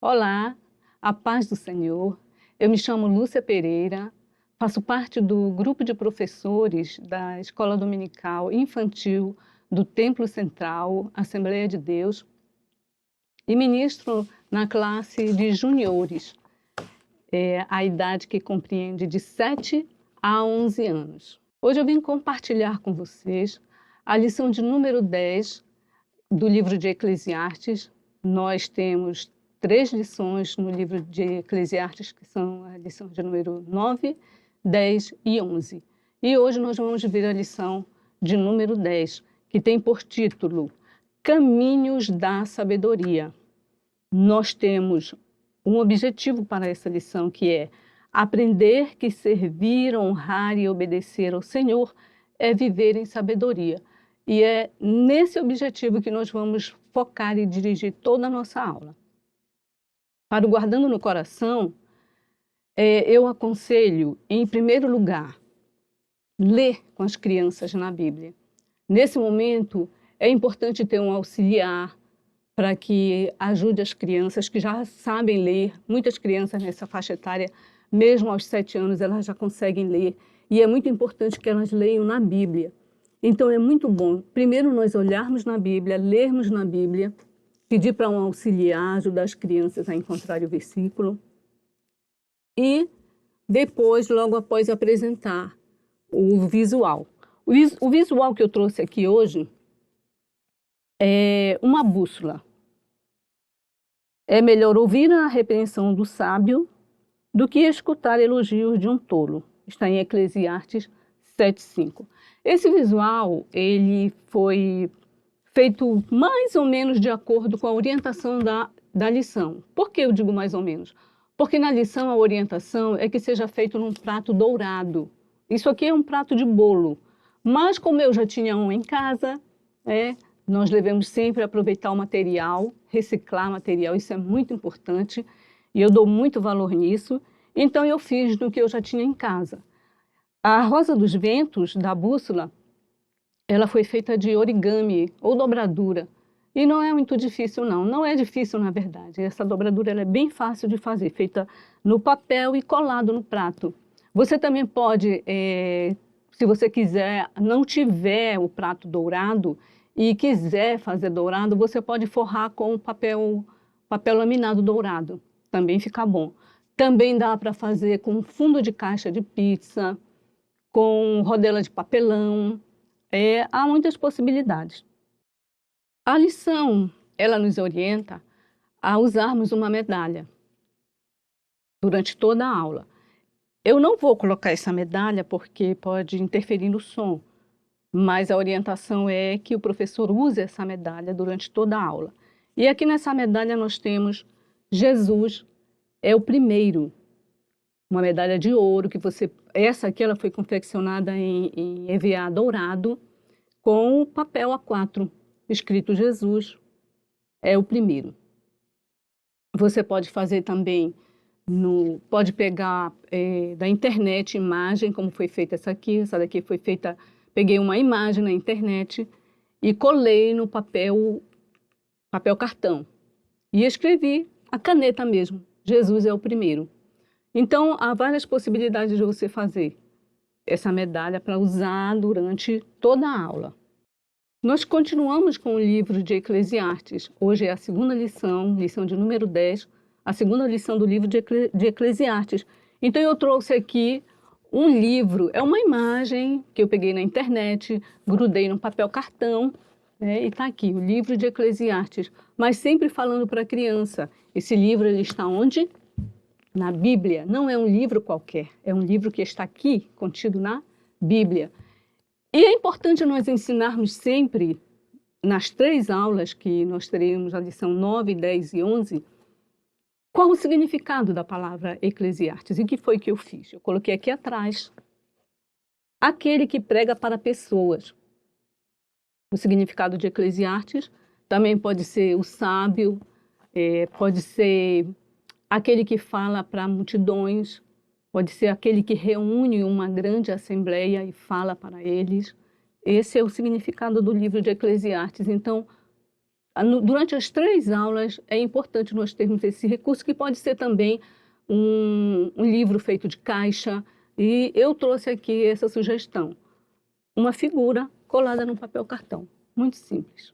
Olá, a paz do Senhor. Eu me chamo Lúcia Pereira, faço parte do grupo de professores da Escola Dominical Infantil do Templo Central, Assembleia de Deus, e ministro na classe de juniores, a idade que compreende de 7 a 11 anos. Hoje eu vim compartilhar com vocês a lição de número 10 do livro de Eclesiastes. Nós temos 3 lições no livro de Eclesiastes, que são a lição de número 9, 10 e 11. E hoje nós vamos ver a lição de número 10, que tem por título Caminhos da Sabedoria. Nós temos um objetivo para essa lição, que é aprender que servir, honrar e obedecer ao Senhor é viver em sabedoria. E é nesse objetivo que nós vamos focar e dirigir toda a nossa aula. Para o Guardando no Coração, eu aconselho, em primeiro lugar, ler com as crianças na Bíblia. Nesse momento, é importante ter um auxiliar para que ajude as crianças que já sabem ler. Muitas crianças nessa faixa etária, mesmo aos 7 anos, elas já conseguem ler. E é muito importante que elas leiam na Bíblia. Então é muito bom, primeiro nós olharmos na Bíblia, lermos na Bíblia, pedir para um auxiliar ajudar as crianças a encontrar o versículo e depois, logo após, apresentar o visual. O visual que eu trouxe aqui hoje é uma bússola. É melhor ouvir a repreensão do sábio do que escutar elogios de um tolo. Está em Eclesiastes 7:5. Esse visual, ele foi feito mais ou menos de acordo com a orientação da lição. Por que eu digo mais ou menos? Porque na lição a orientação é que seja feito num prato dourado. Isso aqui é um prato de bolo, mas como eu já tinha um em casa, nós devemos sempre aproveitar o material, reciclar material, isso é muito importante e eu dou muito valor nisso. Então eu fiz do que eu já tinha em casa. A rosa dos ventos da bússola, ela foi feita de origami ou dobradura. E não é muito difícil, não. Não é difícil, na verdade. Essa dobradura ela é bem fácil de fazer, feita no papel e colado no prato. Você também pode, se você quiser, não tiver o prato dourado e quiser fazer dourado, você pode forrar com papel laminado dourado. Também fica bom. Também dá para fazer com fundo de caixa de pizza, com rodela de papelão, há muitas possibilidades. A lição, ela nos orienta a usarmos uma medalha durante toda a aula. Eu não vou colocar essa medalha porque pode interferir no som, mas a orientação é que o professor use essa medalha durante toda a aula. E aqui nessa medalha nós temos Jesus é o primeiro. Uma medalha de ouro, essa aqui ela foi confeccionada em EVA dourado, com papel A4, escrito Jesus é o primeiro. Você pode fazer também, pode pegar da internet imagem, como foi feita essa daqui foi feita, peguei uma imagem na internet e colei no papel cartão e escrevi a caneta mesmo, Jesus é o primeiro. Então, há várias possibilidades de você fazer essa medalha para usar durante toda a aula. Nós continuamos com o livro de Eclesiastes. Hoje é a segunda lição, lição de número 10, a segunda lição do livro de Eclesiastes. Então, eu trouxe aqui um livro, é uma imagem que eu peguei na internet, grudei no papel cartão, e está aqui, o livro de Eclesiastes, mas sempre falando para a criança. Esse livro ele está onde? Na Bíblia. Não é um livro qualquer, é um livro que está aqui, contido na Bíblia. E é importante nós ensinarmos sempre, nas 3 aulas que nós teremos, a lição 9, 10 e 11, qual o significado da palavra Eclesiastes. E o que foi que eu fiz? Eu coloquei aqui atrás, aquele que prega para pessoas. O significado de Eclesiastes também pode ser o sábio, pode ser aquele que fala para multidões, pode ser aquele que reúne uma grande assembleia e fala para eles. Esse é o significado do livro de Eclesiastes. Então, Durante as 3 aulas é importante nós termos esse recurso, que pode ser também um livro feito de caixa, e eu trouxe aqui essa sugestão. Uma figura colada num papel cartão, muito simples.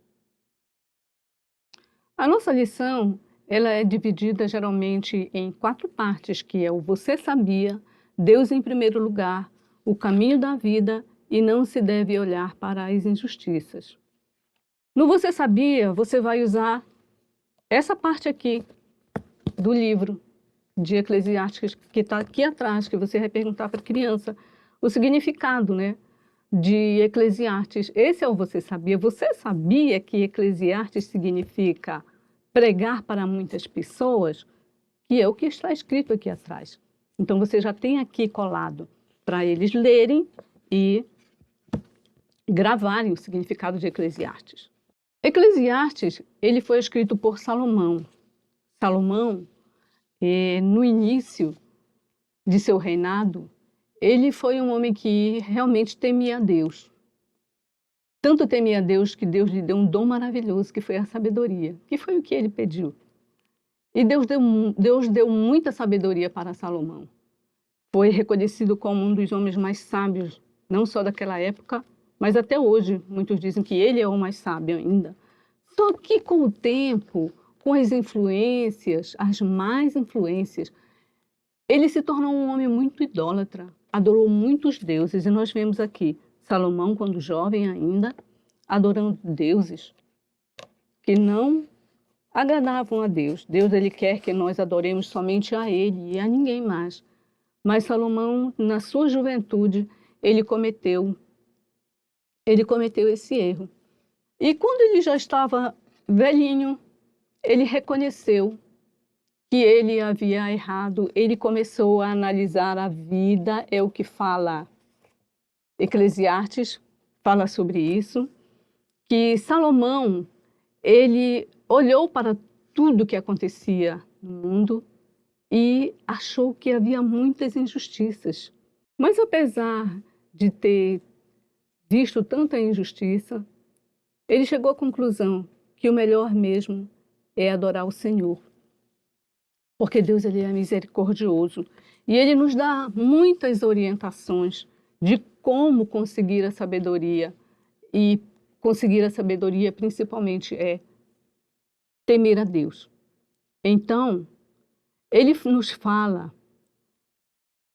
A nossa lição, ela é dividida geralmente em 4 partes, que é o Você Sabia, Deus em primeiro lugar, o caminho da vida e não se deve olhar para as injustiças. No Você Sabia, você vai usar essa parte aqui do livro de Eclesiastes, que está aqui atrás, que você vai perguntar para a criança o significado, né, de Eclesiastes. Esse é o Você Sabia. Você sabia que Eclesiastes significa pregar para muitas pessoas? Que é o que está escrito aqui atrás. Então você já tem aqui colado para eles lerem e gravarem o significado de Eclesiastes. Eclesiastes, ele foi escrito por Salomão. Salomão, no início de seu reinado, ele foi um homem que realmente temia a Deus. Tanto temia a Deus que Deus lhe deu um dom maravilhoso, que foi a sabedoria, que foi o que ele pediu. E Deus deu muita sabedoria para Salomão. Foi reconhecido como um dos homens mais sábios, não só daquela época, mas até hoje. Muitos dizem que ele é o mais sábio ainda. Só que com o tempo, com as influências, as más influências, ele se tornou um homem muito idólatra, adorou muitos deuses. E nós vemos aqui Salomão, quando jovem ainda, adorando deuses que não agradavam a Deus. Deus, ele quer que nós adoremos somente a ele e a ninguém mais. Mas Salomão, na sua juventude, ele cometeu esse erro. E quando ele já estava velhinho, ele reconheceu que ele havia errado. Ele começou a analisar a vida, é o que fala Eclesiastes, fala sobre isso, que Salomão, ele olhou para tudo que acontecia no mundo e achou que havia muitas injustiças. Mas apesar de ter visto tanta injustiça, ele chegou à conclusão que o melhor mesmo é adorar o Senhor. Porque Deus, ele é misericordioso e ele nos dá muitas orientações de como conseguir a sabedoria. E conseguir a sabedoria principalmente é temer a Deus. Então, ele nos fala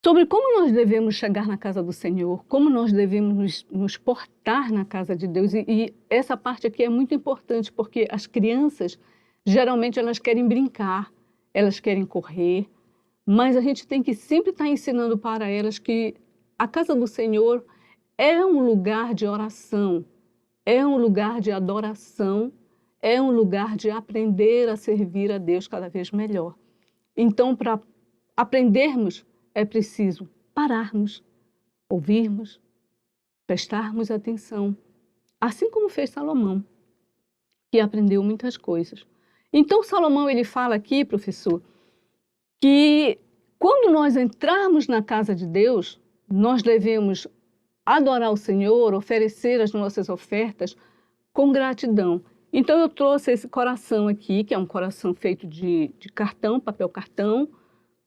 sobre como nós devemos chegar na casa do Senhor, como nós devemos nos portar na casa de Deus. E essa parte aqui é muito importante, porque as crianças, geralmente, elas querem brincar, elas querem correr, mas a gente tem que sempre estar ensinando para elas que a casa do Senhor é um lugar de oração, é um lugar de adoração, é um lugar de aprender a servir a Deus cada vez melhor. Então, para aprendermos, é preciso pararmos, ouvirmos, prestarmos atenção, assim como fez Salomão, que aprendeu muitas coisas. Então, Salomão, ele fala aqui, professor, que quando nós entrarmos na casa de Deus, nós devemos adorar o Senhor, oferecer as nossas ofertas com gratidão. Então, eu trouxe esse coração aqui, que é um coração feito de cartão, papel cartão,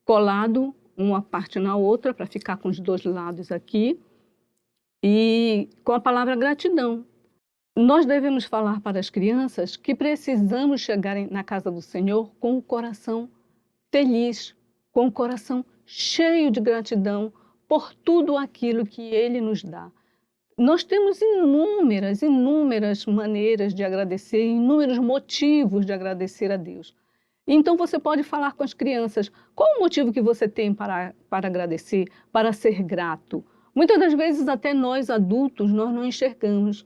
colado uma parte na outra, para ficar com os 2 lados aqui, e com a palavra gratidão. Nós devemos falar para as crianças que precisamos chegar na casa do Senhor com o coração feliz, com o coração cheio de gratidão por tudo aquilo que Ele nos dá. Nós temos inúmeras maneiras de agradecer, inúmeros motivos de agradecer a Deus. Então você pode falar com as crianças, qual o motivo que você tem para agradecer, para ser grato? Muitas das vezes até nós adultos, nós não enxergamos.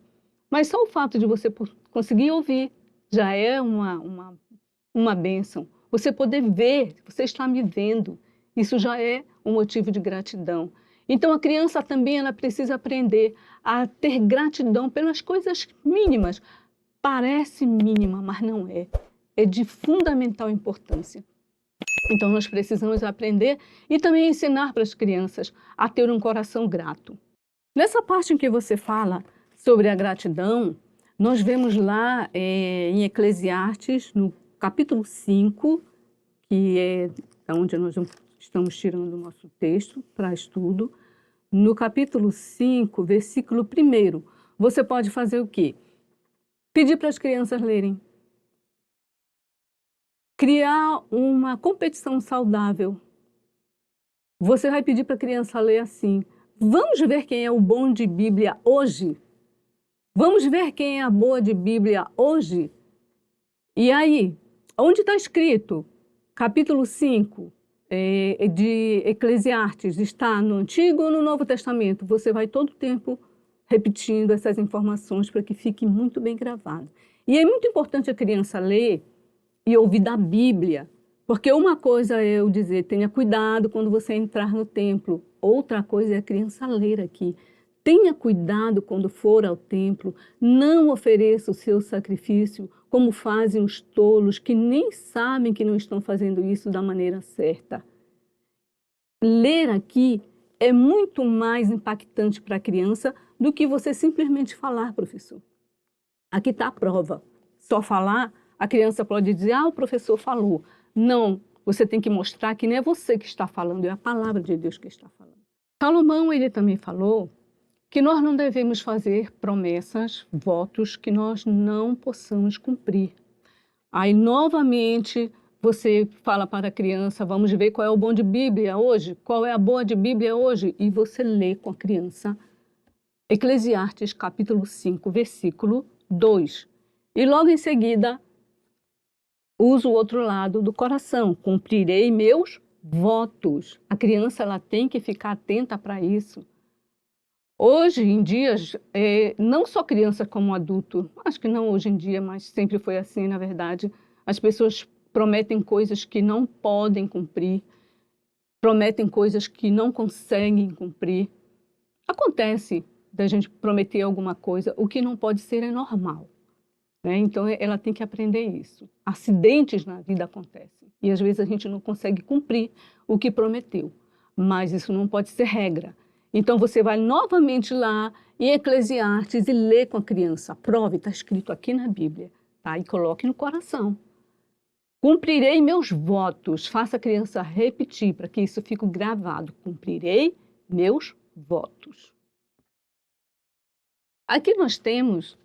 Mas só o fato de você conseguir ouvir já é uma bênção. Você poder ver, você está me vendo, isso já é um motivo de gratidão. Então a criança também ela precisa aprender a ter gratidão pelas coisas mínimas. Parece mínima, mas não é. É de fundamental importância. Então nós precisamos aprender e também ensinar para as crianças a ter um coração grato. Nessa parte em que você fala sobre a gratidão, Nós vemos lá em Eclesiastes, no capítulo 5, que é onde nós estamos tirando o nosso texto para estudo. No capítulo 5, versículo 1, você pode fazer o quê? Pedir para as crianças lerem. Criar uma competição saudável. Você vai pedir para a criança ler assim: vamos ver quem é o bom de Bíblia hoje? Vamos ver quem é a boa de Bíblia hoje? E aí, onde está escrito? Capítulo 5 de Eclesiastes está no Antigo ou no Novo Testamento? Você vai todo o tempo repetindo essas informações para que fique muito bem gravado. E é muito importante a criança ler e ouvir da Bíblia, porque uma coisa é eu dizer, tenha cuidado quando você entrar no templo, outra coisa é a criança ler aqui. Tenha cuidado quando for ao templo, não ofereça o seu sacrifício como fazem os tolos que nem sabem que não estão fazendo isso da maneira certa. Ler aqui é muito mais impactante para a criança do que você simplesmente falar, professor. Aqui está a prova. Só falar, a criança pode dizer, o professor falou. Não, você tem que mostrar que não é você que está falando, é a palavra de Deus que está falando. Salomão, ele também falou que nós não devemos fazer promessas, votos que nós não possamos cumprir. Aí, novamente, você fala para a criança, vamos ver qual é o bom de Bíblia hoje, qual é a boa de Bíblia hoje, e você lê com a criança Eclesiastes, capítulo 5, versículo 2. E logo em seguida, usa o outro lado do coração, cumprirei meus votos. A criança ela tem que ficar atenta para isso. Hoje em dia, não só criança como adulto, acho que não hoje em dia, mas sempre foi assim, na verdade, as pessoas prometem coisas que não podem cumprir, prometem coisas que não conseguem cumprir. Acontece da gente prometer alguma coisa, o que não pode ser é normal, né? Então ela tem que aprender isso. Acidentes na vida acontecem e às vezes a gente não consegue cumprir o que prometeu, mas isso não pode ser regra. Então você vai novamente lá em Eclesiastes e lê com a criança. Prove, está escrito aqui na Bíblia, tá? E coloque no coração. Cumprirei meus votos. Faça a criança repetir para que isso fique gravado. Cumprirei meus votos. Aqui nós temos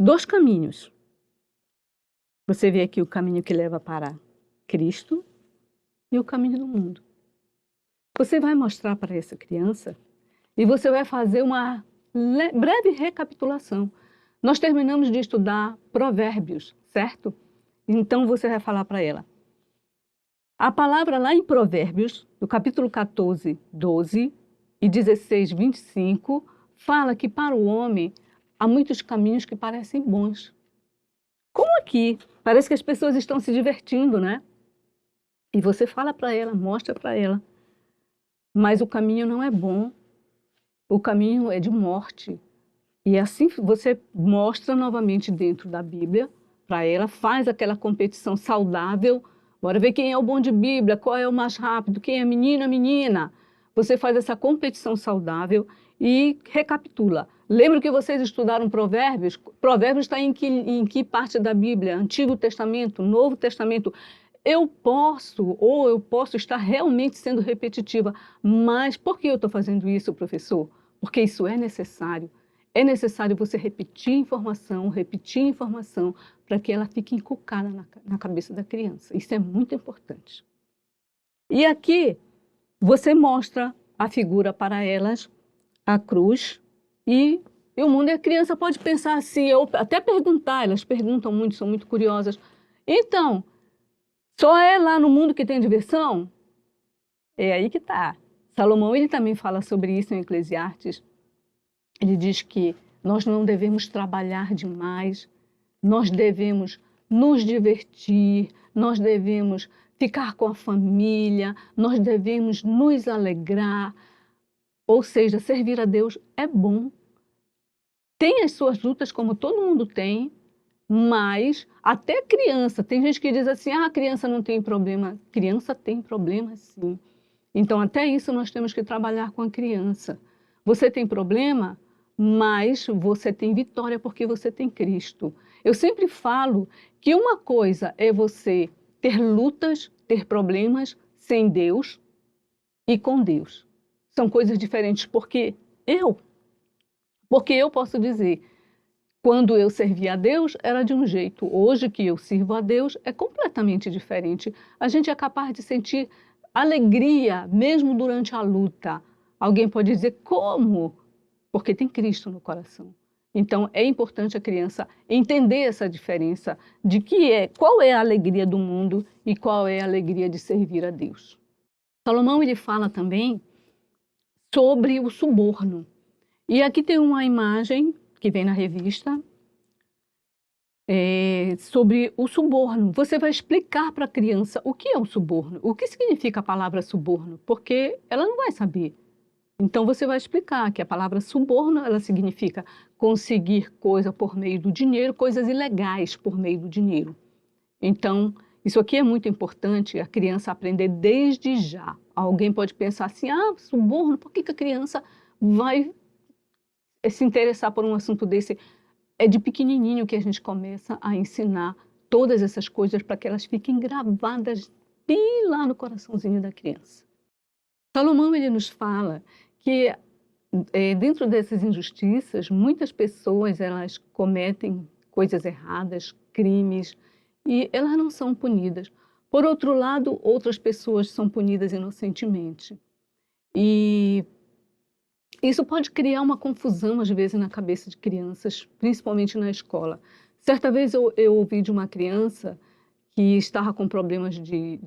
2 caminhos. Você vê aqui o caminho que leva para Cristo e o caminho do mundo. Você vai mostrar para essa criança e você vai fazer uma breve recapitulação. Nós terminamos de estudar Provérbios, certo? Então você vai falar para ela. A palavra lá em Provérbios, no capítulo 14, 12 e 16, 25, fala que para o homem há muitos caminhos que parecem bons. Como aqui, parece que as pessoas estão se divertindo, né? E você fala para ela, mostra para ela. Mas o caminho não é bom, o caminho é de morte. E assim você mostra novamente dentro da Bíblia para ela, faz aquela competição saudável, bora ver quem é o bom de Bíblia, qual é o mais rápido, quem é menino, menina. Você faz essa competição saudável e recapitula. Lembra que vocês estudaram Provérbios? Provérbios está em que parte da Bíblia? Antigo Testamento, Novo Testamento? Eu posso estar realmente sendo repetitiva, mas por que eu estou fazendo isso, professor? Porque isso é necessário. É necessário você repetir informação para que ela fique inculcada na cabeça da criança. Isso é muito importante. E aqui você mostra a figura para elas, a cruz e o mundo. E a criança pode pensar assim, ou até perguntar, elas perguntam muito, são muito curiosas. Então, só é lá no mundo que tem diversão? É aí que está. Salomão ele também fala sobre isso em Eclesiastes. Ele diz que nós não devemos trabalhar demais, nós devemos nos divertir, nós devemos ficar com a família, nós devemos nos alegrar. Ou seja, servir a Deus é bom. Tem as suas lutas como todo mundo tem, mas até criança, tem gente que diz assim, a criança não tem problema. Criança tem problema sim. Então até isso nós temos que trabalhar com a criança. Você tem problema? mas você tem vitória porque você tem Cristo. Eu sempre falo que uma coisa é você ter lutas, ter problemas sem Deus e com Deus. São coisas diferentes, porque eu posso dizer, quando eu servia a Deus era de um jeito, hoje que eu sirvo a Deus é completamente diferente. A gente é capaz de sentir alegria mesmo durante a luta. Alguém pode dizer, como? Porque tem Cristo no coração. Então é importante a criança entender essa diferença de qual é a alegria do mundo e qual é a alegria de servir a Deus. Salomão ele fala também sobre o suborno. E aqui tem uma imagem que vem na revista sobre o suborno. Você vai explicar para a criança o que é o suborno, o que significa a palavra suborno, porque ela não vai saber. Então você vai explicar que a palavra suborno, ela significa conseguir coisa por meio do dinheiro, coisas ilegais por meio do dinheiro. Então, isso aqui é muito importante, a criança aprender desde já. Alguém pode pensar assim, suborno, por que a criança vai se interessar por um assunto desse? É de pequenininho que a gente começa a ensinar todas essas coisas para que elas fiquem gravadas bem lá no coraçãozinho da criança. Salomão ele nos fala que dentro dessas injustiças, muitas pessoas elas cometem coisas erradas, crimes, e elas não são punidas. Por outro lado, outras pessoas são punidas inocentemente. E isso pode criar uma confusão, às vezes, na cabeça de crianças, principalmente na escola. Certa vez eu ouvi de uma criança que estava com problemas de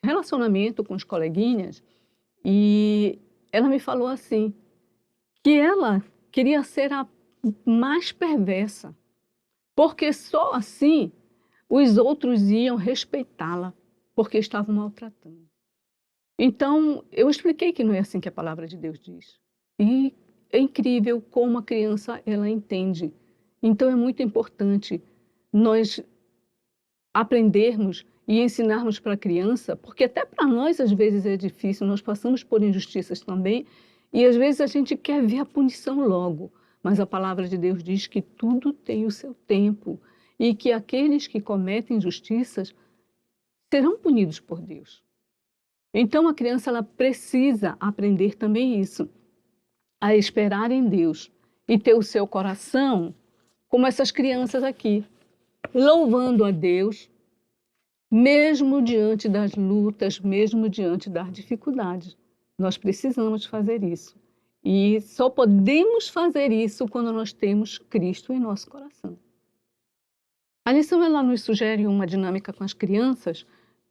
relacionamento com os coleguinhas, e ela me falou assim, que ela queria ser a mais perversa, porque só assim os outros iam respeitá-la, porque estavam maltratando. Então, eu expliquei que não é assim que a palavra de Deus diz. E é incrível como a criança ela entende. Então, é muito importante nós aprendermos e ensinarmos para a criança, porque até para nós às vezes é difícil, nós passamos por injustiças também, e às vezes a gente quer ver a punição logo, mas a palavra de Deus diz que tudo tem o seu tempo, e que aqueles que cometem injustiças serão punidos por Deus. Então a criança ela precisa aprender também isso, a esperar em Deus e ter o seu coração como essas crianças aqui, louvando a Deus, mesmo diante das lutas, mesmo diante das dificuldades. Nós precisamos fazer isso. E só podemos fazer isso quando nós temos Cristo em nosso coração. A lição ela nos sugere uma dinâmica com as crianças,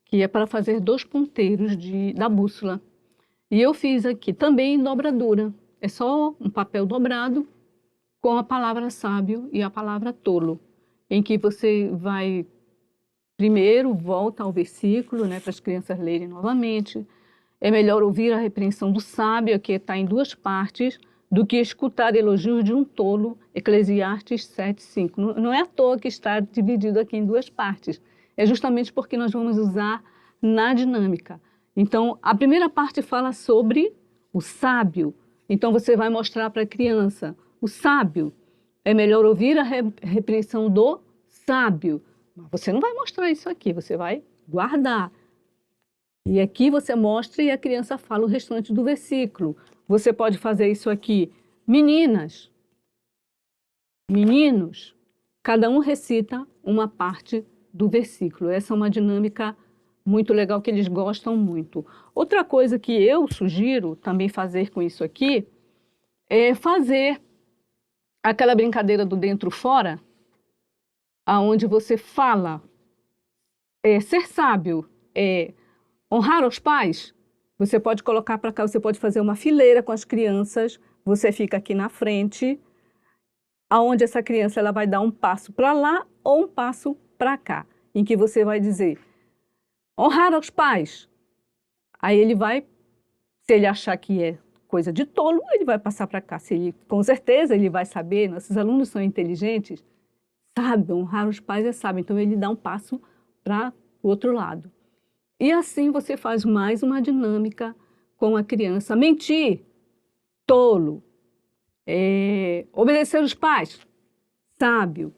que é para fazer 2 ponteiros da bússola. E eu fiz aqui também em dobradura. É só um papel dobrado com a palavra sábio e a palavra tolo, em que você vai primeiro volta ao versículo, para as crianças lerem novamente. É melhor ouvir a repreensão do sábio, que está em 2 partes, do que escutar elogios de um tolo, Eclesiastes 7:5. Não é à toa que está dividido aqui em 2 partes. É justamente porque nós vamos usar na dinâmica. Então, a primeira parte fala sobre o sábio. Então, você vai mostrar para a criança o sábio. É melhor ouvir a repreensão do sábio. Mas você não vai mostrar isso aqui, você vai guardar. E aqui você mostra e a criança fala o restante do versículo. Você pode fazer isso aqui. Meninas, meninos, cada um recita uma parte do versículo. Essa é uma dinâmica muito legal que eles gostam muito. Outra coisa que eu sugiro também fazer com isso aqui é fazer aquela brincadeira do dentro-fora, aonde você fala, ser sábio, honrar os pais. Você pode colocar para cá, você pode fazer uma fileira com as crianças, você fica aqui na frente, aonde essa criança ela vai dar um passo para lá ou um passo para cá, em que você vai dizer, honrar aos pais. Aí ele vai, se ele achar que é coisa de tolo, ele vai passar para cá. Com certeza ele vai saber, nossos alunos são inteligentes, sabe, honrar os pais é sábio, então ele dá um passo para o outro lado. E assim você faz mais uma dinâmica com a criança. Mentir, tolo. Obedecer os pais, sábio.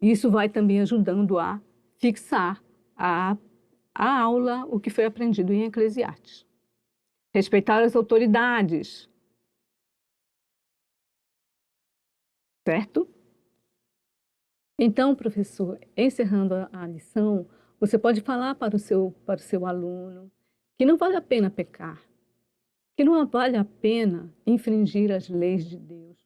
Isso vai também ajudando a fixar a aula, o que foi aprendido em Eclesiastes. Respeitar as autoridades, certo? Então, professor, encerrando a lição, você pode falar para o seu aluno que não vale a pena pecar, que não vale a pena infringir as leis de Deus,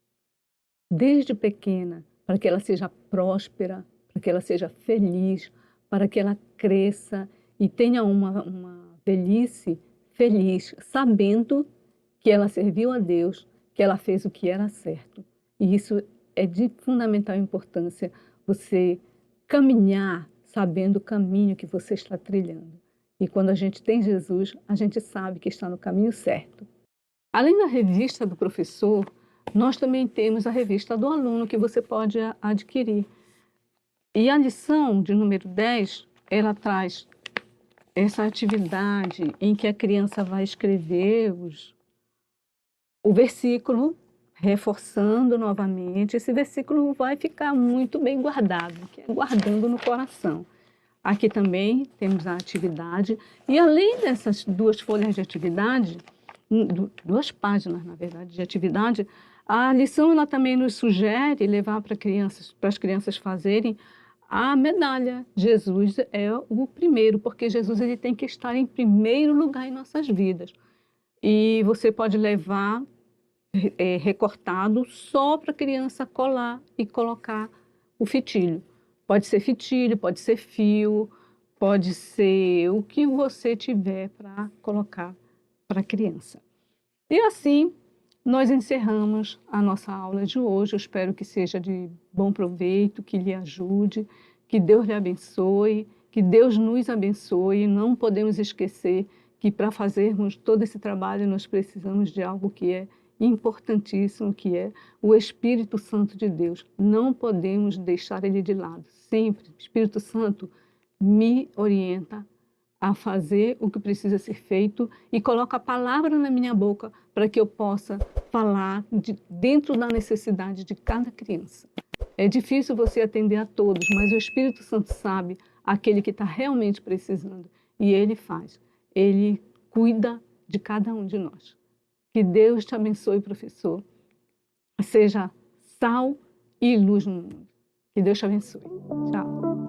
desde pequena, para que ela seja próspera, para que ela seja feliz, para que ela cresça e tenha uma velhice feliz, sabendo que ela serviu a Deus, que ela fez o que era certo. E isso é de fundamental importância, você caminhar sabendo o caminho que você está trilhando. E quando a gente tem Jesus, a gente sabe que está no caminho certo. Além da revista do professor, nós também temos a revista do aluno que você pode adquirir. E a lição de número 10, ela traz essa atividade em que a criança vai escrever o versículo, reforçando novamente. Esse versículo vai ficar muito bem guardado, que é guardando no coração. Aqui também temos a atividade. E além dessas 2 folhas de atividade, 2 páginas, na verdade, de atividade, a lição ela também nos sugere levar para as crianças fazerem a medalha. Jesus é o primeiro, porque Jesus ele tem que estar em primeiro lugar em nossas vidas. E você pode levar recortado só para a criança colar e colocar o fitilho. Pode ser fitilho, pode ser fio, pode ser o que você tiver para colocar para a criança. E assim, nós encerramos a nossa aula de hoje. Eu espero que seja de bom proveito, que lhe ajude, que Deus lhe abençoe, que Deus nos abençoe. Não podemos esquecer que para fazermos todo esse trabalho nós precisamos de algo que é importantíssimo, que é o Espírito Santo de Deus. Não podemos deixar ele de lado. Sempre, Espírito Santo me orienta a fazer o que precisa ser feito e coloca a palavra na minha boca para que eu possa falar dentro da necessidade de cada criança. É difícil você atender a todos, mas o Espírito Santo sabe aquele que está realmente precisando e ele faz. Ele cuida de cada um de nós. Que Deus te abençoe, professor. Seja sal e luz no mundo. Que Deus te abençoe. Tchau.